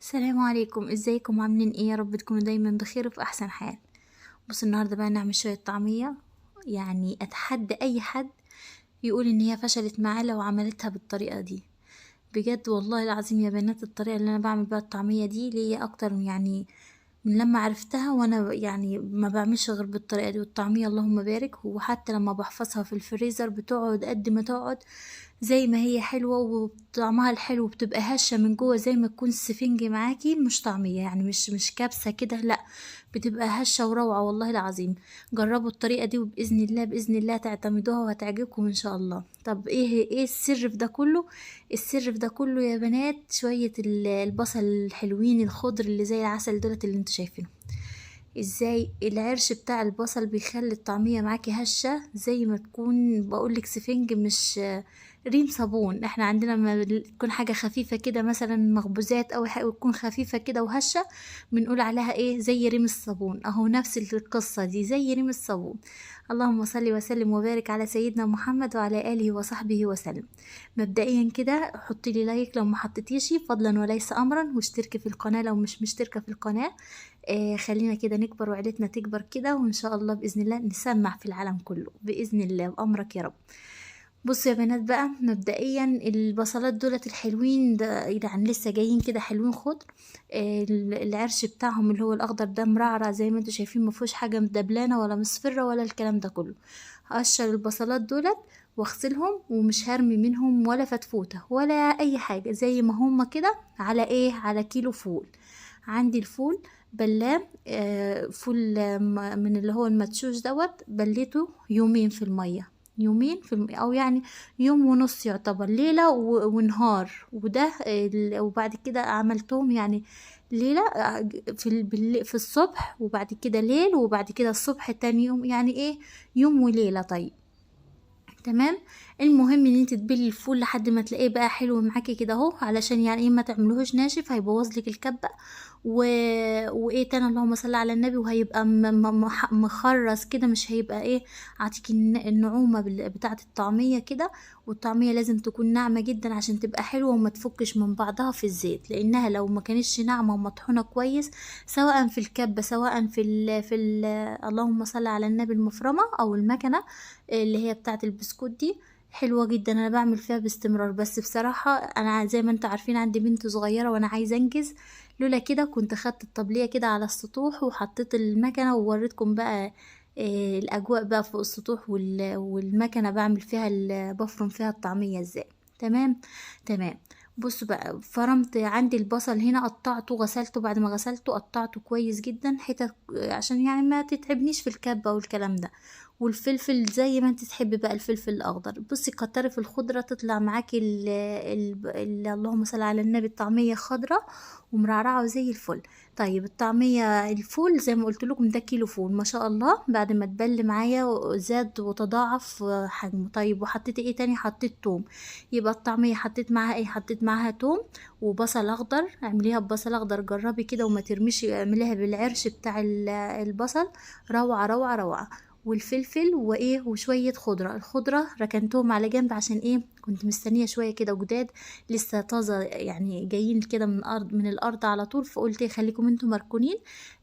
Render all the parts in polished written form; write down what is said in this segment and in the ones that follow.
السلام عليكم، ازيكم عاملين ايه؟ يا رب تكونوا دايما بخير وفي احسن حال. بص النهارده بقى نعمل شويه طعميه. يعني اتحدى اي حد يقول ان هي فشلت معاه لو عملتها بالطريقه دي. بجد والله العظيم يا بنات، الطريقه اللي انا بعمل بيها الطعميه دي ليا اكتر من لما عرفتها، وانا يعني ما بعملش غير بالطريقه دي. والطعميه اللهم بارك، وحتى لما بحفظها في الفريزر بتقعد قد ما تقعد زي ما هي حلوة، وطعمها الحلو بتبقى هشة من جوه زي ما تكون السفنج معاكي، مش طعمية يعني، مش كابسة كده، لا، بتبقى هشة وروعة والله العظيم. جربوا الطريقة دي وبإذن الله بإذن الله تعتمدوها وهتعجبكم إن شاء الله. طب ايه السر في ده كله؟ السر في ده كله يا بنات شوية البصل الحلوين الخضر اللي زي العسل دولت اللي انتوا شايفينهم. ازاي العرش بتاع البصل بيخلي الطعمية معاكي هشة زي ما تكون بقولك سفنج، مش ريم صابون. احنا عندنا لما تكون حاجة خفيفة كده مثلا مخبوزات او حاجة تكون خفيفة كده وهشة، بنقول عليها ايه؟ زي ريم الصابون. اهو نفس القصة دي زي ريم الصابون. اللهم صل وسلم وبارك على سيدنا محمد وعلى آله وصحبه وسلم. مبدئيا كده حطي لي لايك لو ما حطيتيشي، فضلا وليس امرا، واشتركي في القناة لو مش مشتركة في القناة. خلينا كده نكبر وعيلتنا تكبر كده، وإن شاء الله بإذن الله نسمع في العالم كله بإذن الله بأمرك يا رب. بصوا يا بنات بقى، مبدئيا البصلات دولت الحلوين ده يعني لسه جايين كده حلوين خضر. العرش بتاعهم اللي هو الأخضر ده مرعرع زي ما انتوا شايفين، مفيهوش حاجة مدبلانة ولا مصفرة ولا الكلام ده كله. هقشر البصلات دولت واغسلهم، ومش هرمي منهم ولا فتفوتة ولا أي حاجة، زي ما هما كده على ايه؟ على كيلو فول. عندي الفول بلاه، فول من اللي هو المدشوش دوت، بليته يومين في المية. يومين في او يعني يوم ونص يعتبر، ليلة ونهار. وده وبعد كده عملتهم يعني ليلة في الصبح، وبعد كده ليل، وبعد كده الصبح تاني يوم، يعني ايه، يوم وليلة. طيب تمام. المهم ان انت تبلي الفول لحد ما تلاقيه بقى حلو معاكي كده اهو، علشان يعني ايه ما تعملوهوش ناشف هيبوظ لك الكبه. و... وايه تاني؟ اللهم صل على النبي. وهيبقى مخرز كده، مش هيبقى ايه، عطيك النعومه بتاعه الطعميه كده. والطعميه لازم تكون ناعمه جدا عشان تبقى حلوه وما تفكش من بعضها في الزيت، لانها لو ما كانتش ناعمه ومطحونه كويس، سواء في الكبه سواء اللهم صل على النبي المفرمه او المكنه اللي هي بتاعة البسكوت دي، حلوة جدا. انا بعمل فيها باستمرار، بس بصراحة انا زي ما انتوا عارفين عندي بنت صغيرة وانا عايزة انجز. لولا كده كنت خدت الطبلية كده على السطوح وحطيت المكنة ووريتكم بقى الاجواء بقى فوق السطوح والمكنة بعمل فيها بفرم فيها الطعمية ازاي. تمام. تمام. بصوا بقى، فرمت عندي البصل هنا، قطعته غسلته، بعد ما غسلته قطعته كويس جدا حتت عشان يعني ما تتعبنيش في الكبة والكلام ده. والفلفل زي ما انت تحبي بقى، الفلفل الاخضر. بصي كتري في الخضره تطلع معاكي اللهم صل على النبي الطعميه خضره ومرعرعه وزي الفل. طيب الطعميه الفول زي ما قلت لكم ده كيلو فول ما شاء الله، بعد ما تبل معايا زاد وتضاعف حجمه. طيب وحطيت ايه تاني؟ حطيت توم. يبقى الطعميه حطيت معاها ايه؟ حطيت معاها توم وبصل اخضر. اعمليها ببصل اخضر، جربي كده وما ترميش، اعمليها بالعرش بتاع البصل. روعه روعه روعه. والفلفل وايه وشويه خضره. الخضره ركنتهم على جنب عشان ايه؟ كنت مستنيه شويه كده جداد لسه طازه، يعني جايين كده من الارض على طول، فقلت ايه خليكم انتوا مركونين.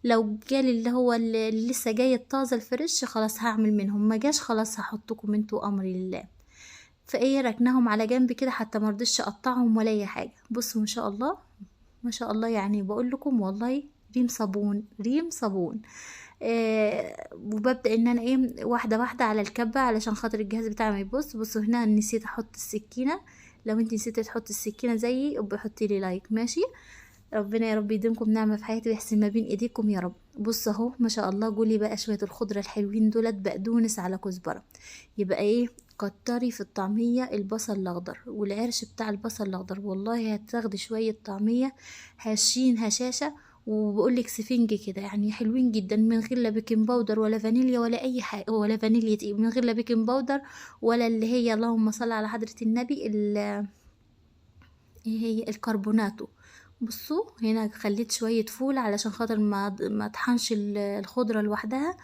لو جالي اللي هو اللي لسه جاي الطازه الفريش خلاص هعمل منهم، ما جاش خلاص هحطكم انتوا امري لله. فايه ركناهم على جنب كده حتى مرضتش اقطعهم ولا اي حاجه. بصوا ما شاء الله، ما شاء الله، يعني بقول لكم والله ريم صابون ريم صابون. وببدأ ان انا ايه واحدة واحدة على الكبة علشان خاطر الجهاز بتاعي ما يبص. بصوا هنا نسيت احط السكينة، لو انت نسيتي تحطي السكينة زيي بحطي لي لايك ماشي. ربنا يا رب يديمكم نعمة في حياتي ويحسن ما بين ايديكم يا رب. بص اهو ما شاء الله. قولي بقى شوية الخضرة الحلوين دولت، بقدونس على كزبرة. يبقى ايه؟ كتري في الطعمية البصل الاخضر والعرش بتاع البصل الاخضر، والله هتاخدي شوية طعمية هشين هشاشة. وبقولك سفنج كده يعني حلوين جدا، من غير لا بيكنج باودر ولا فانيليا ولا اي حاجة، ولا فانيليا من غير لا بيكنج باودر ولا اللي هي اللهم صل على حضرة النبي ايه هي الكربوناتو. بصوا هنا خليت شوية فول علشان خاطر ما اطحنش الخضرة لوحدها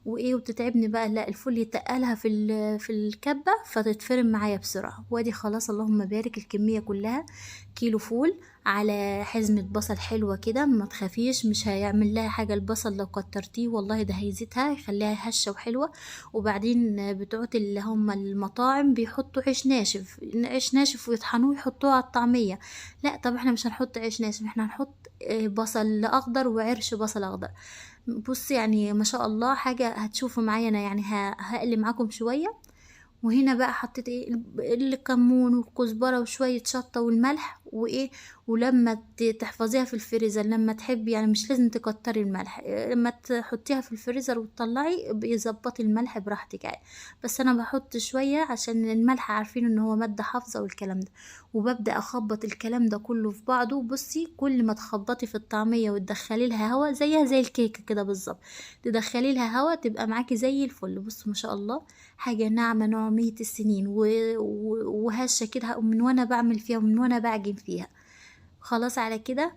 وايه وبتتعبني بقى، لا الفول يتقلها في الكبة فتتفرم معايا بسرعة. وادي خلاص اللهم بارك الكمية كلها كيلو فول على حزمة بصل حلوة كده، ما تخافيش مش هيعمل لها حاجة البصل لو كترتيه، والله ده هيزيدها يخليها هشة وحلوة. وبعدين بتوعت اللي هم المطاعم بيحطوا عيش ناشف، عيش ناشف ويطحنوه يحطوه على الطعمية. لا طب احنا مش هنحط عيش ناشف، احنا هنحط بصل اخضر وعرش بصل اخضر. بص يعني ما شاء الله حاجة هتشوفوا معايا انا، يعني هقلي معاكم شوية. وهنا بقى حطيت ايه الكمون والكزبرة وشوية شطة والملح وايه. ولما تحفظيها في الفريزر لما تحبي، يعني مش لازم تكتري الملح، لما تحطيها في الفريزر وتطلعي بيظبطي الملح براحتك يعني. بس انا بحط شوية عشان الملح عارفين ان هو مادة حافظة والكلام ده. وببدأ اخبط الكلام ده كله في بعضه. بصي كل ما تخبطي في الطعمية وتدخلي لها هوا زيها زي الكيكة كده بالظبط، تدخلي لها هوا تبقى معاكي زي الفل. بصوا ما شاء الله حاجة ناعمة نوعمية السنين وهشة كده من وانا بعمل فيها ومن وانا بعجن فيها. خلاص على كده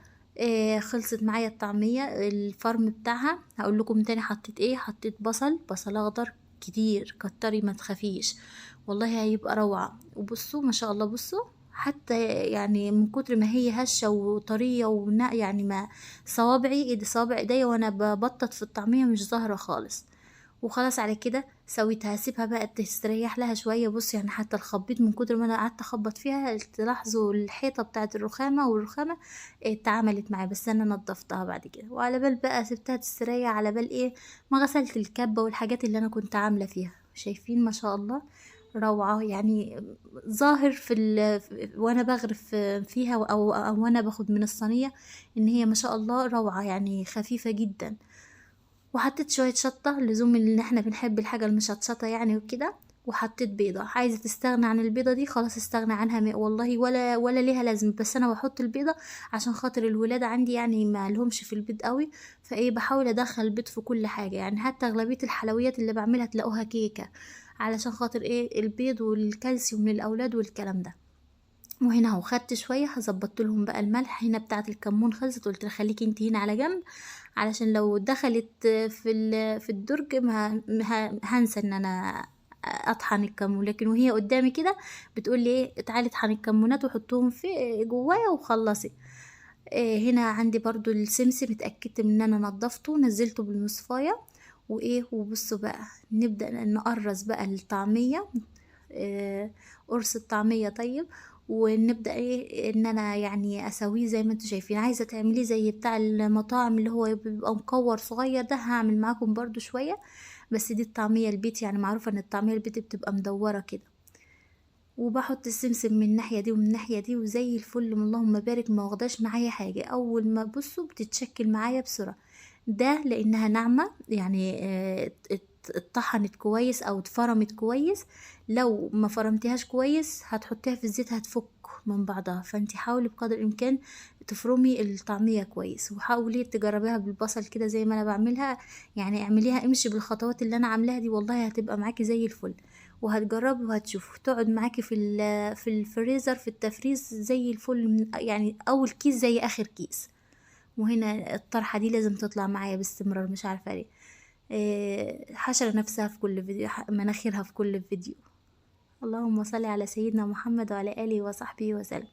خلصت معايا الطعمية الفرم بتاعها. هقول لكم تاني حطيت ايه، حطيت بصل اخضر كتير، كتري ما تخافيش والله هيبقى روعة. وبصوا ما شاء الله بصوا حتى يعني من كتر ما هي هشة وطرية يعني ما صوابع ايديا وانا ببطط في الطعمية مش ظاهرة خالص. وخلاص على كده سويتها، هسيبها بقى تستريح لها شويه. بص يعني حتى الخبيط من كتر ما انا قعدت اخبط فيها تلاحظوا الحيطه بتاعه الرخامه والرخامه اتعملت معايا، بس انا نضفتها بعد كده. وعلى بال بقى سبتها تستريح، على بال ايه ما غسلت الكبه والحاجات اللي انا كنت عامله فيها. شايفين ما شاء الله روعة يعني. ظاهر وانا بغرف فيها او وانا باخد من الصينية ان هي ما شاء الله روعة يعني خفيفة جدا. وحطيت شوية شطة لزوم ان احنا بنحب الحاجة المشطشطة يعني وكده. وحطيت بيضة، عايزة تستغنى عن البيضة دي خلاص استغنى عنها والله ولا ليها لازمة، بس انا بحط البيضة عشان خاطر الولاد عندي يعني ما لهمش في البيض قوي. فايه بحاول ادخل البيض في كل حاجة، يعني حتى اغلبية الحلويات اللي بعملها تلاقوها كيكة علشان خاطر ايه البيض والكالسيوم للاولاد والكلام ده. وهنا اهو خدت شويه هظبطت لهم بقى الملح. هنا بتاعه الكمون خلصت، قلت لها خليكي انت هنا على جنب علشان لو دخلت في الدرج ما هنسى ان انا اطحن الكمون. لكن وهي قدامي كده بتقول لي ايه تعالي اطحني الكمونات وحطوهم في جوايا وخلصي. هنا عندي برضو السمسم اتأكدت من ان انا نضفته ونزلته بالمصفاية وايه. وبصوا بقى نبدأ نقرص بقى الطعمية، قرص الطعمية طيب. ونبدأ ايه ان انا يعني اسويه زي ما انتوا شايفين. عايزة تعمليه زي بتاع المطاعم اللي هو بيبقى مكور صغير ده هعمل معاكم برضو شوية. بس دي الطعمية البيت، يعني معروفة ان الطعمية البيت بتبقى مدورة كده. وبحط السمسم من الناحية دي ومن الناحية دي وزي الفل اللهم بارك، ما واخداش معايا حاجة. اول ما بصوا بتتشكل معايا بسرعة، ده لانها ناعمة يعني اتطحنت كويس او اتفرمت كويس. لو ما فرمتيهاش كويس هتحطيها في الزيت هتفك من بعضها. فانتي حاولي بقدر الامكان تفرمي الطعمية كويس، وحاولي تجربيها بالبصل كده زي ما انا بعملها. يعني اعمليها امشي بالخطوات اللي انا عاملاها دي والله هتبقى معاكي زي الفل. وهتجربي وهتشوفوا تقعد معاكي في الفريزر في التفريز زي الفل، يعني اول كيس زي اخر كيس. وهنا الطرحة دي لازم تطلع معايا باستمرار مش عارفة ليه. حشرة نفسها في كل فيديو، مناخيرها في كل فيديو. اللهم صل على سيدنا محمد وعلى آله وصحبه وسلم.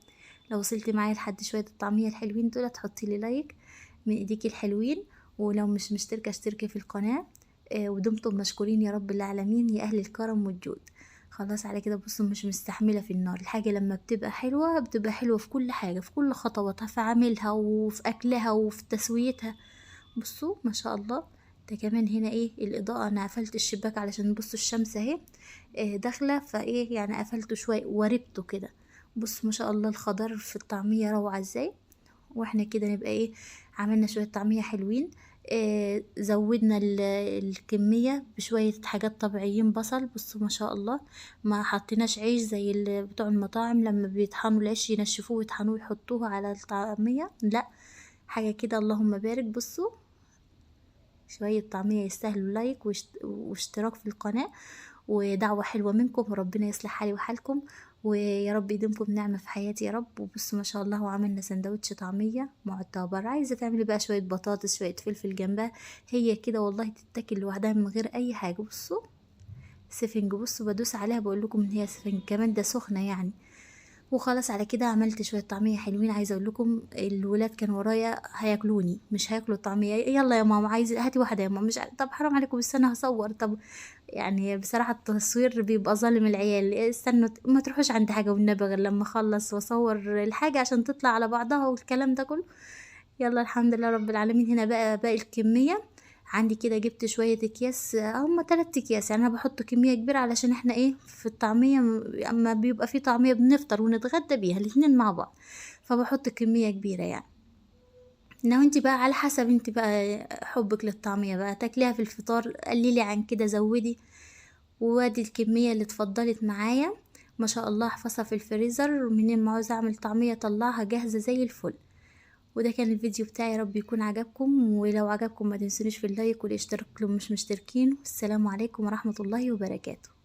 لو وصلتي معايا لحد شوية الطعمية الحلوين دول تحطي لي لايك من ايديكي الحلوين. ولو مش مشتركة اشتركي في القناة. ودمتم مشكورين يا رب العالمين يا أهل الكرم والجود. خلاص على كده بصوا مش مستحملة في النار. الحاجة لما بتبقى حلوة بتبقى حلوة في كل حاجة، في كل خطواتها، في عملها وفي أكلها وفي تسويتها. بصوا ما شاء الله. ده كمان هنا ايه الإضاءة، أنا قفلت الشباك علشان بصوا الشمس اهي داخلة فايه يعني قفلته شوية وربته كده. بصوا ما شاء الله الخضار في الطعمية روعة ازاي. واحنا كده نبقى ايه عملنا شوية طعمية حلوين. زودنا الكمية بشوية حاجات طبيعيين بصل. بصوا ما شاء الله ما حطيناش عيش زي بتوع المطاعم لما بيطحنوا العيش ينشفوه ويطحنوه ويحطوه على الطعمية، لا حاجة كده اللهم بارك. بصوا شوية طعمية يستاهلوا لايك واشتراك في القناة ودعوة حلوة منكم، وربنا يصلح حالي وحالكم ويا رب يديمكم نعمة في حياتي يا رب. وبصوا ما شاء الله وعملنا سندوتش طعمية معتبر. عايزة تعملي بقى شوية بطاطس شوية فلفل جنبها هي كده والله تتاكل لوحدها من غير اي حاجة. بصوا سفنج، بصوا بدوس عليها بقول لكم ان هي سفنج كمان ده سخنة يعني. وخلاص على كده عملت شوية طعمية حلوين. عايزة اقول لكم الولاد كانوا ورايا هياكلوني، مش هياكلوا الطعمية. يلا يا ماما عايزة هاتي واحدة يا ماما، مش طب حرام عليكم استنى هصور. طب يعني بصراحة التصوير بيبقى ظالم العيال، استنوا ما تروحوش عند حاجة والنبي غير لما اخلص واصور الحاجة عشان تطلع على بعضها والكلام ده كله. يلا الحمد لله رب العالمين. هنا بقى باقي الكمية عندي كده، جبت شوية اكياس، هما 3 اكياس يعني. انا بحط كمية كبيرة علشان احنا ايه في الطعمية، اما بيبقى في طعمية بنفطر ونتغدى بيها الاتنين مع بعض، فبحط كمية كبيرة يعني. لو انت بقى على حسب انت بقى حبك للطعمية بقى، تاكليها في الفطار قللي عن كده زودي. وادي الكمية اللي اتفضلت معايا ما شاء الله، احفظها في الفريزر، منين ما عاوزة اعمل طعمية طلعها جاهزة زي الفل. وده كان الفيديو بتاعي، رب يكون عجبكم، ولو عجبكم ما تنسونيش في اللايك والاشتراك لو مش مشتركين. والسلام عليكم ورحمة الله وبركاته.